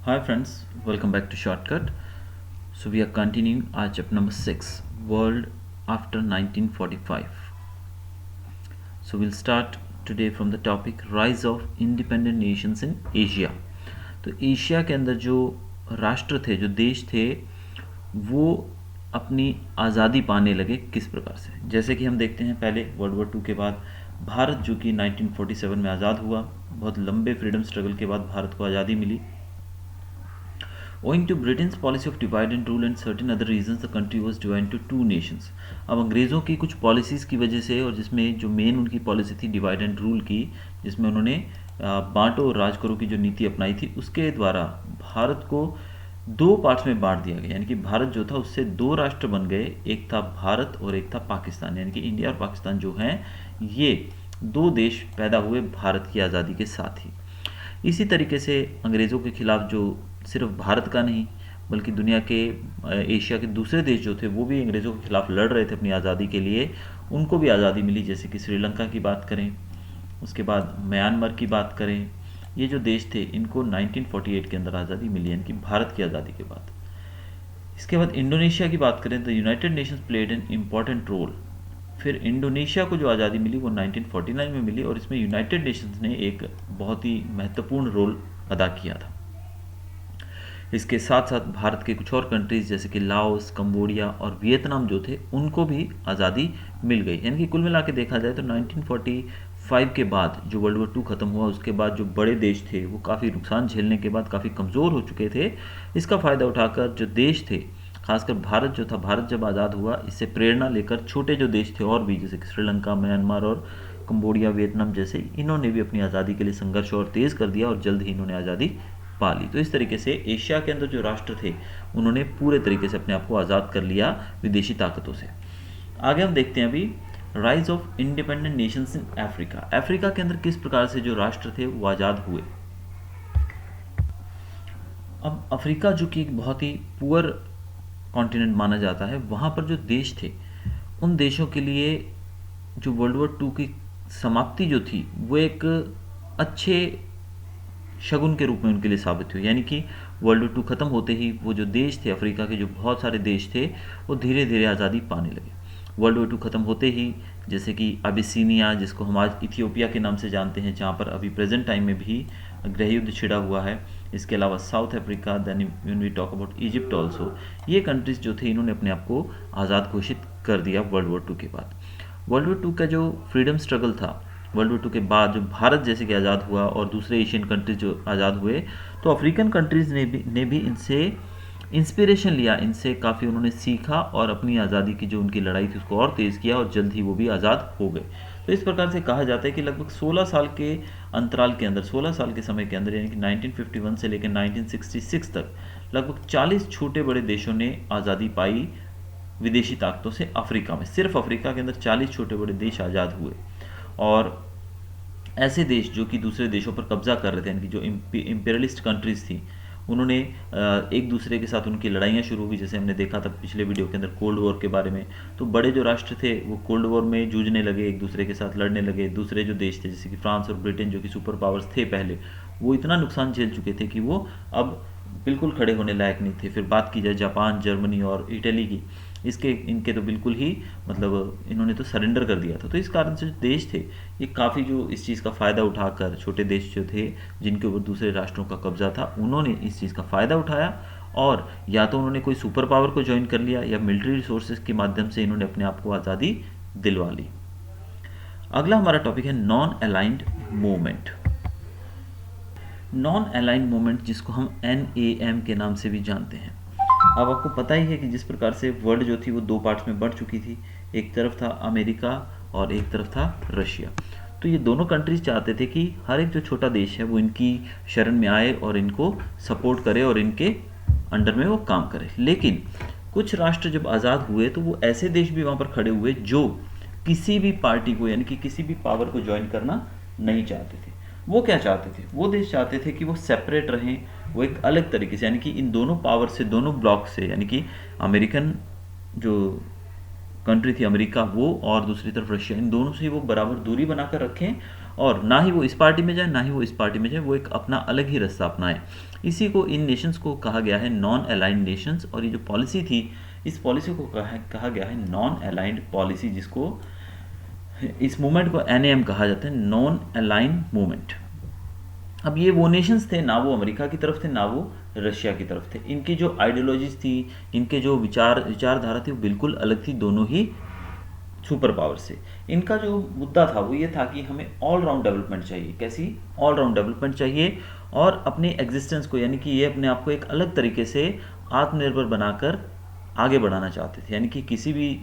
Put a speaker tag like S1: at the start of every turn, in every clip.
S1: Hi friends, welcome back to Shortcut. So we are continuing our chapter number 6, World after 1945. So we'll start today from the topic Rise of Independent Nations in Asia. तो Asia के अंदर जो राष्ट्र थे, जो देश थे, वो अपनी आज़ादी पाने लगे किस प्रकार से। जैसे कि हम देखते हैं पहले वर्ल्ड वॉर टू के बाद भारत जो कि 1947 में आज़ाद हुआ, बहुत लंबे फ्रीडम स्ट्रगल के बाद भारत को आज़ादी मिली। Owing to Britain's policy of divide and rule and certain other reasons, the country was divided into two nations. अब अंग्रेज़ों की कुछ पॉलिसीज़ की वजह से और जिसमें जो मेन उनकी पॉलिसी थी डिवाइड एंड रूल की, जिसमें उन्होंने बांटो और राज करो की जो नीति अपनाई थी, उसके द्वारा भारत को दो पार्ट्स में बांट दिया गया। यानी कि भारत जो था उससे दो राष्ट्र बन गए, एक था भारत और एक था पाकिस्तान। यानी कि इंडिया और पाकिस्तान जो हैं, ये दो देश पैदा हुए भारत की आज़ादी के साथ ही। इसी तरीके से अंग्रेज़ों के खिलाफ जो सिर्फ भारत का नहीं बल्कि दुनिया के एशिया के दूसरे देश जो थे वो भी अंग्रेज़ों के खिलाफ लड़ रहे थे अपनी आज़ादी के लिए, उनको भी आज़ादी मिली। जैसे कि श्रीलंका की बात करें, उसके बाद म्यांमार की बात करें, ये जो देश थे इनको 1948 के अंदर आज़ादी मिली, यानी कि भारत की आज़ादी के बाद। इसके बाद इंडोनेशिया की बात करें तो United Nations played an important role. फिर इंडोनेशिया को जो आज़ादी मिली वो 1949 में मिली और इसमें यूनाइटेड नेशंस ने एक बहुत ही महत्वपूर्ण रोल अदा किया था। इसके साथ साथ भारत के कुछ और कंट्रीज़ जैसे कि लाओस, कंबोडिया और वियतनाम जो थे उनको भी आज़ादी मिल गई। यानी कि कुल मिला के देखा जाए तो 1945 के बाद जो वर्ल्ड वॉर टू ख़त्म हुआ, उसके बाद जो बड़े देश थे वो काफ़ी नुकसान झेलने के बाद काफ़ी कमज़ोर हो चुके थे। इसका फ़ायदा उठाकर जो देश थे, खासकर भारत जो था, भारत जब आज़ाद हुआ इससे प्रेरणा लेकर छोटे जो देश थे और भी जैसे कि श्रीलंका, म्यांमार और कंबोडिया, वियतनाम जैसे, इन्होंने भी अपनी आज़ादी के लिए संघर्ष और तेज़ कर दिया और जल्द ही इन्होंने आज़ादी पा ली। तो इस तरीके से एशिया के अंदर जो राष्ट्र थे उन्होंने पूरे तरीके से अपने आप को आज़ाद कर लिया विदेशी ताकतों से। आगे हम देखते हैं अभी rise of independent Nations in Africa. Africa के अंदर किस प्रकार से जो राष्ट्र थे वो आज़ाद हुए। अब अफ्रीका जो कि एक बहुत ही पुअर कॉन्टिनेंट माना जाता है, वहाँ पर जो देश थे उन देशों के लिए जो वर्ल्ड वॉर टू की समाप्ति जो थी वो एक अच्छे शगुन के रूप में उनके लिए साबित हुई। यानी कि वर्ल्ड वॉर टू ख़त्म होते ही वो जो देश थे अफ्रीका के, जो बहुत सारे देश थे, वो धीरे धीरे आज़ादी पाने लगे। वर्ल्ड वॉर टू ख़त्म होते ही जैसे कि अबिसिनिया, जिसको हम आज इथियोपिया के नाम से जानते हैं, जहाँ पर अभी प्रेजेंट टाइम में भी गृह युद्ध छिड़ा हुआ है। इसके अलावा South Africa, then when we talk about Egypt also, ये कंट्रीज़ जो थे इन्होंने अपने आप को आज़ाद घोषित कर दिया वर्ल्ड वॉर टू के बाद। वर्ल्ड वॉर टू का जो फ्रीडम स्ट्रगल था, वर्ल्ड वॉर टू के बाद जो भारत जैसे कि आज़ाद हुआ और दूसरे एशियन कंट्रीज जो आज़ाद हुए, तो अफ्रीकन कंट्रीज़ ने भी इनसे इंस्पिरेशन लिया, इनसे काफ़ी उन्होंने सीखा और अपनी आज़ादी की जो उनकी लड़ाई थी उसको और तेज़ किया और जल्द ही वो भी आज़ाद हो गए। तो इस प्रकार से कहा जाता है कि लगभग 16 साल के अंतराल के अंदर, 16 साल के समय के अंदर, यानी कि 1951 से लेकर 1966 तक लगभग 40 छोटे बड़े देशों ने आज़ादी पाई विदेशी ताकतों से। अफ्रीका में, सिर्फ अफ्रीका के अंदर 40 छोटे बड़े देश आज़ाद हुए। और ऐसे देश जो कि दूसरे देशों पर कब्जा कर रहे थे, यानी कि जो इम्पेरियलिस्ट कंट्रीज़ थी, उन्होंने एक दूसरे के साथ उनकी लड़ाइयाँ शुरू हुई। जैसे हमने देखा था पिछले वीडियो के अंदर कोल्ड वॉर के बारे में। तो बड़े जो राष्ट्र थे वो कोल्ड वॉर में जूझने लगे, एक दूसरे के साथ लड़ने लगे। दूसरे जो देश थे जैसे कि फ्रांस और ब्रिटेन जो कि सुपर पावर्स थे पहले, वो इतना नुकसान झेल चुके थे कि वो अब बिल्कुल खड़े होने लायक नहीं थे। फिर बात की जाए जापान, जर्मनी और इटली की, इनके तो बिल्कुल ही मतलब इन्होंने तो सरेंडर कर दिया था। तो इस कारण से जो देश थे ये काफ़ी जो इस चीज़ का फ़ायदा उठाकर, छोटे देश जो थे जिनके ऊपर दूसरे राष्ट्रों का कब्जा था, उन्होंने इस चीज़ का फ़ायदा उठाया और या तो उन्होंने कोई सुपर पावर को ज्वाइन कर लिया या मिलिट्री रिसोर्सेज के माध्यम से इन्होंने अपने आप को आज़ादी दिलवा ली। अगला हमारा टॉपिक है non aligned movement. Non aligned movement जिसको हम NAM के नाम से भी जानते हैं। अब आपको पता ही है कि जिस प्रकार से वर्ल्ड जो थी वो दो पार्ट्स में बढ़ चुकी थी, एक तरफ था अमेरिका और एक तरफ था रशिया। तो ये दोनों कंट्रीज चाहते थे कि हर एक जो छोटा देश है वो इनकी शरण में आए और इनको सपोर्ट करे और इनके अंडर में वो काम करे। लेकिन कुछ राष्ट्र जब आज़ाद हुए तो वो ऐसे देश भी वहाँ पर खड़े हुए जो किसी भी पार्टी को, यानी कि किसी भी पावर को ज्वाइन करना नहीं चाहते थे। वो क्या चाहते थे? वो देश चाहते थे कि वो सेपरेट रहें, वो एक अलग तरीके से, यानी कि इन दोनों पावर से, दोनों ब्लॉक से, यानी कि अमेरिकन जो कंट्री थी अमेरिका वो, और दूसरी तरफ रशिया, इन दोनों से वो बराबर दूरी बनाकर रखें और ना ही वो इस पार्टी में जाए ना ही वो इस पार्टी में जाए, वो एक अपना अलग ही रास्ता अपनाएं। इसी को, इन नेशंस को कहा गया है नॉन अलाइंड नेशंस, और ये जो पॉलिसी थी, इस पॉलिसी को कहा गया है नॉन अलाइंड पॉलिसी, जिसको, इस मूवमेंट को NAM कहा जाता है, नॉन अलाइंड मूवमेंट। अब ये वो नेशंस थे, ना वो अमेरिका की तरफ थे ना वो रशिया की तरफ थे। इनकी जो आइडियोलॉजीज थी, इनके जो विचारधारा थी, वो बिल्कुल अलग थी दोनों ही सुपर पावर से। इनका जो मुद्दा था वो ये था कि हमें ऑल राउंड डेवलपमेंट चाहिए। कैसी ऑल राउंड डेवलपमेंट चाहिए? और अपने एग्जिस्टेंस को, यानी कि ये अपने आप को एक अलग तरीके से आत्मनिर्भर बनाकर आगे बढ़ाना चाहते थे, यानी कि किसी भी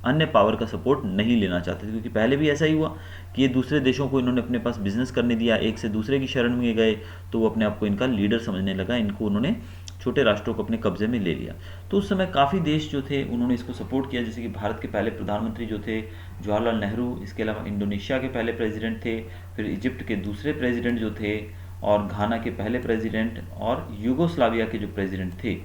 S1: अन्य पावर का सपोर्ट नहीं लेना चाहते थे, क्योंकि पहले भी ऐसा ही हुआ कि ये दूसरे देशों को इन्होंने अपने पास बिजनेस करने दिया, एक से दूसरे की शरण में गए, तो वो अपने आप को इनका लीडर समझने लगा, इनको उन्होंने छोटे राष्ट्रों को अपने कब्जे में ले लिया। तो उस समय काफ़ी देश जो थे उन्होंने इसको सपोर्ट किया, जैसे कि भारत के पहले प्रधानमंत्री जो थे जवाहरलाल नेहरू, इसके अलावा इंडोनेशिया के पहले प्रेसिडेंट थे, फिर इजिप्ट के दूसरे प्रेसिडेंट जो थे, और घाना के पहले प्रेसिडेंट, और यूगोस्लाविया के जो प्रेसिडेंट थे,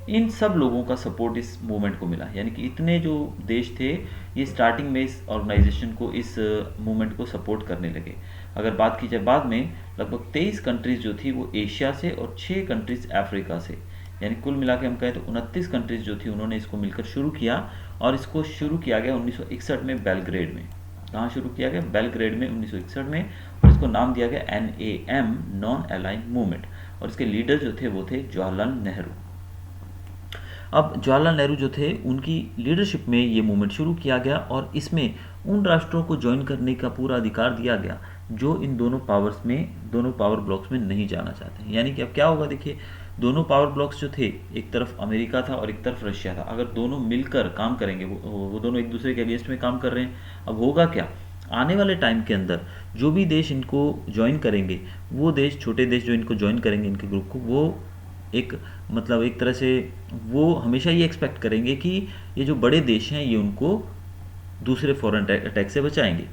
S1: इन सब लोगों का सपोर्ट इस मूवमेंट को मिला। यानी कि इतने जो देश थे ये स्टार्टिंग में इस ऑर्गेनाइजेशन को, इस मूवमेंट को सपोर्ट करने लगे। अगर बात की जाए बाद में, लगभग 23 कंट्रीज़ जो थी वो एशिया से और 6 कंट्रीज़ अफ्रीका से, यानी कुल मिला के हम कहें तो 29 कंट्रीज़ जो थी उन्होंने इसको मिलकर शुरू किया। और इसको शुरू किया गया 1961 में बेलग्रेड में। कहाँ शुरू किया गया? बेलग्रेड में 1961 में। और इसको नाम दिया गया NAM, नॉन अलाइंड मूवमेंट। और इसके लीडर जो थे वो थे जवाहरलाल नेहरू। अब जवाहरलाल नेहरू जो थे उनकी लीडरशिप में ये मूवमेंट शुरू किया गया, और इसमें उन राष्ट्रों को ज्वाइन करने का पूरा अधिकार दिया गया जो इन दोनों पावर्स में, दोनों पावर ब्लॉक्स में नहीं जाना चाहते हैं। यानी कि अब क्या होगा, देखिए, दोनों पावर ब्लॉक्स जो थे, एक तरफ अमेरिका था और एक तरफ रशिया था, अगर दोनों मिलकर काम करेंगे, वो दोनों एक दूसरे के अगेंस्ट में काम कर रहे हैं, अब होगा क्या, आने वाले टाइम के अंदर जो भी देश इनको ज्वाइन करेंगे, वो देश, छोटे देश जो इनको ज्वाइन करेंगे इनके ग्रुप को, वो एक, मतलब एक तरह से वो हमेशा ये एक्सपेक्ट करेंगे कि ये जो बड़े देश हैं ये उनको दूसरे फॉरेन अटैक से बचाएंगे,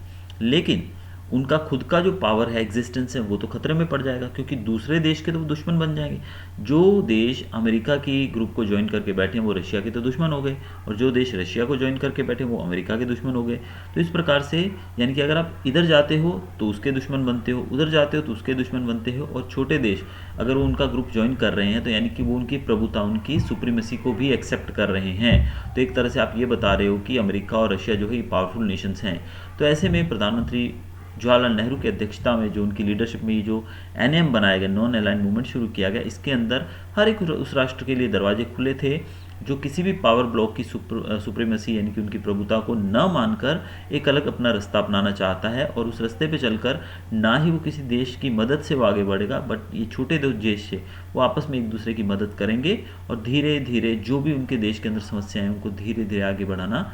S1: लेकिन उनका खुद का जो पावर है, एग्जिस्टेंस है, वो तो खतरे में पड़ जाएगा, क्योंकि दूसरे देश के तो वो दुश्मन बन जाएंगे। जो देश अमेरिका की ग्रुप को ज्वाइन करके बैठे हैं वो रशिया के तो दुश्मन हो गए, और जो देश रशिया को ज्वाइन करके बैठे वो अमेरिका के दुश्मन हो गए। तो इस प्रकार से, यानी कि अगर आप इधर जाते हो तो उसके दुश्मन बनते हो, उधर जाते हो तो उसके दुश्मन बनते हो, और छोटे देश अगर वो उनका ग्रुप ज्वाइन कर रहे हैं तो यानी कि वो उनकी प्रभुता, उनकी सुप्रीमेसी को भी एक्सेप्ट कर रहे हैं। तो एक तरह से आप ये बता रहे हो कि अमेरिका और रशिया जो है ये पावरफुल नेशंस हैं। तो ऐसे में प्रधानमंत्री जवाहरलाल नेहरू की अध्यक्षता में, जो उनकी लीडरशिप में ये जो NAM बनाया गया, नॉन अलाइंड मूवमेंट शुरू किया गया, इसके अंदर हर एक उस राष्ट्र के लिए दरवाजे खुले थे जो किसी भी पावर ब्लॉक की सुप्रीमेसी, यानी कि उनकी प्रभुता को न मानकर एक अलग अपना रास्ता अपनाना चाहता है, और उस रास्ते पे चलकर ना ही वो किसी देश की मदद से वो आगे बढ़ेगा, बट ये छोटे दो देश है वो आपस में एक दूसरे की मदद करेंगे, और धीरे धीरे जो भी उनके देश के अंदर समस्याएं हैं उनको धीरे धीरे आगे बढ़ाना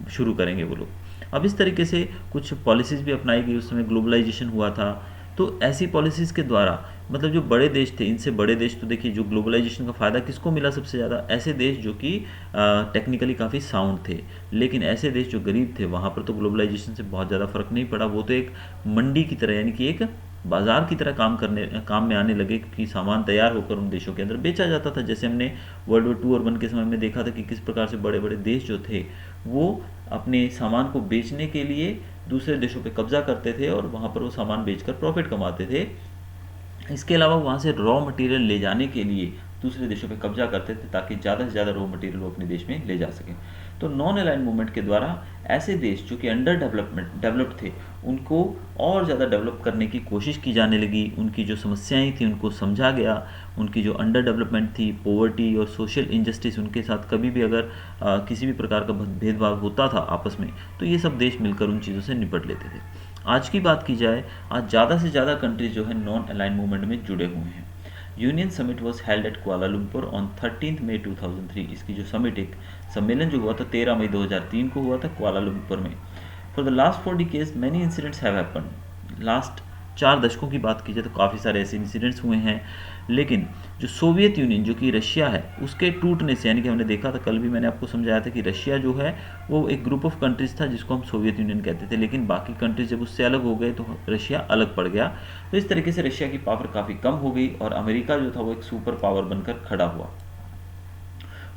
S1: शुरू करेंगे वो लोग। अब इस तरीके से कुछ पॉलिसीज़ भी अपनाई गई, उस समय ग्लोबलाइजेशन हुआ था। तो ऐसी पॉलिसीज़ के द्वारा, मतलब जो बड़े देश थे, इनसे बड़े देश, तो देखिए जो ग्लोबलाइजेशन का फ़ायदा किसको मिला सबसे ज़्यादा? ऐसे देश जो कि टेक्निकली काफ़ी साउंड थे, लेकिन ऐसे देश जो गरीब थे वहाँ पर तो ग्लोबलाइजेशन से बहुत ज़्यादा फ़र्क नहीं पड़ा। वो तो एक मंडी की तरह, यानी कि एक बाजार की तरह काम में आने लगे, क्योंकि सामान तैयार होकर उन देशों के अंदर बेचा जाता था। जैसे हमने वर्ल्ड वॉर 2 और 1 के समय में देखा था कि किस प्रकार से बड़े बड़े देश जो थे वो अपने सामान को बेचने के लिए दूसरे देशों पे कब्जा करते थे, और वहाँ पर वो सामान बेचकर प्रॉफिट कमाते थे। इसके अलावा वहाँ से रॉ मटेरियल ले जाने के लिए दूसरे देशों पे कब्जा करते थे, ताकि ज़्यादा से ज़्यादा रॉ मटेरियल वो अपने देश में ले जा सकें। तो नॉन अलाइंड मूवमेंट के द्वारा ऐसे देश जो कि अंडर डेवलप्ड थे, उनको और ज़्यादा डेवलप करने की कोशिश की जाने लगी। उनकी जो समस्याएं थी उनको समझा गया, उनकी जो अंडर डेवलपमेंट थी, पॉवर्टी और सोशल इनजस्टिस, उनके साथ कभी भी अगर किसी भी प्रकार का भेदभाव होता था आपस में, तो ये सब देश मिलकर उन चीज़ों से निपट लेते थे। आज की बात की जाए, आज ज़्यादा से ज़्यादा कंट्रीज जो है नॉन अलाइंड मूवमेंट में जुड़े हुए हैं। Union summit was held at Kuala Lumpur on 13 मई 2003। इसकी जो समिट, एक सम्मेलन जो हुआ था 13 मई 2003 को हुआ था कुआलालंपुर में। For the last 4 decades many incidents have happened. Last 4 दशकों की बात की जाए तो काफ़ी सारे ऐसे इंसिडेंट्स हुए हैं, लेकिन जो सोवियत यूनियन, जो कि रशिया है, उसके टूटने से, यानी कि हमने देखा था, कल भी मैंने आपको समझाया था कि रशिया जो है वो एक ग्रुप ऑफ कंट्रीज था जिसको हम सोवियत यूनियन कहते थे, लेकिन बाकी कंट्रीज जब उससे अलग हो गए तो रशिया अलग पड़ गया। तो इस तरीके से रशिया की पावर काफ़ी कम हो गई और अमेरिका जो था वो एक सुपर पावर बनकर खड़ा हुआ।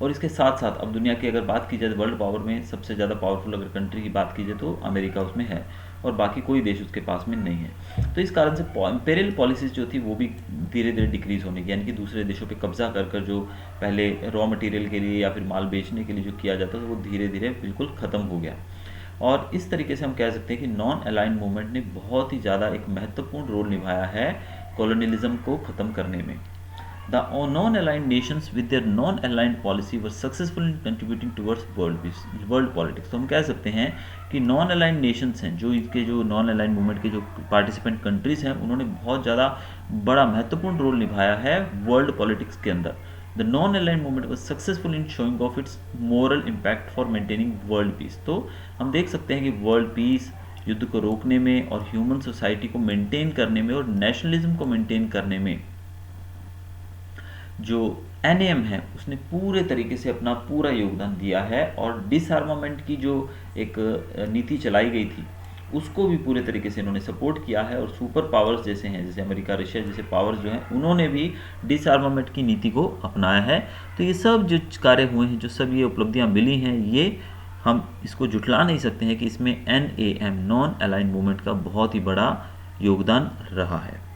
S1: और इसके साथ साथ अब दुनिया की अगर बात की जाए वर्ल्ड पावर में सबसे ज़्यादा पावरफुल अगर कंट्री की बात की जाए तो अमेरिका उसमें है और बाकी कोई देश उसके पास में नहीं है। तो इस कारण से इम्पेरियल पॉलिसीज़ जो थी वो भी धीरे धीरे डिक्रीज़ होने की, यानी कि दूसरे देशों पे कब्जा कर कर जो पहले रॉ मटेरियल के लिए या फिर माल बेचने के लिए जो किया जाता था वो धीरे धीरे बिल्कुल ख़त्म हो गया। और इस तरीके से हम कह सकते हैं कि नॉन अलाइन मूवमेंट ने बहुत ही ज़्यादा एक महत्वपूर्ण रोल निभाया है कॉलोनियलिज्म को ख़त्म करने में। The non-aligned nations with their non-aligned policy were successful in contributing towards world politics। तो हम कह सकते हैं कि non-aligned nations हैं, जो इसके जो non-aligned movement के जो participant countries हैं, उन्होंने बहुत ज़्यादा बड़ा महत्वपूर्ण रोल निभाया है वर्ल्ड पॉलिटिक्स के अंदर। The non-aligned movement was successful in showing off its moral impact for maintaining world peace। तो हम देख सकते हैं कि वर्ल्ड पीस, युद्ध को रोकने में और ह्यूमन सोसाइटी को मेंटेन करने में और नेशनलिज्म को मेंटेन करने में जो NAM है उसने पूरे तरीके से अपना पूरा योगदान दिया है। और डिसआर्मामेंट की जो एक नीति चलाई गई थी उसको भी पूरे तरीके से इन्होंने सपोर्ट किया है। और सुपर पावर्स जैसे हैं, जैसे अमेरिका, रशिया जैसे पावर्स जो हैं, उन्होंने भी डिसआर्मामेंट की नीति को अपनाया है। तो ये सब जो कार्य हुए हैं, जो सब ये उपलब्धियां मिली हैं, ये हम इसको जुटला नहीं सकते हैं कि इसमें NAM नॉन अलाइंड मूवमेंट का बहुत ही बड़ा योगदान रहा है।